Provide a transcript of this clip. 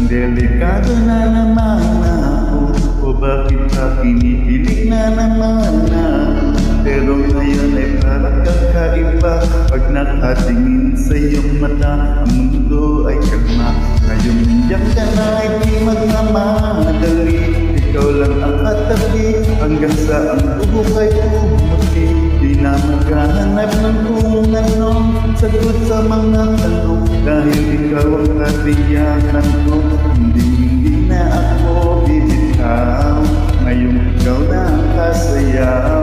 Delikado na naman ako, o bakit pa kinikilig na naman ako? Pero ngayon ay parang kakaiba, pag nakatingin sa iyong mata, ang mundo ay kalma. Ngayon nandiyan ka na, hindi magmamadali, ikaw lang ang katabi, hanggang sa ang buhok ay pumuti. Di na maghahanap ng kung anong sagot sa mga tanong, dahil ikaw ang katiyakan ko. Hindi na ako bibitaw, ngayong ikaw na ang kasaya.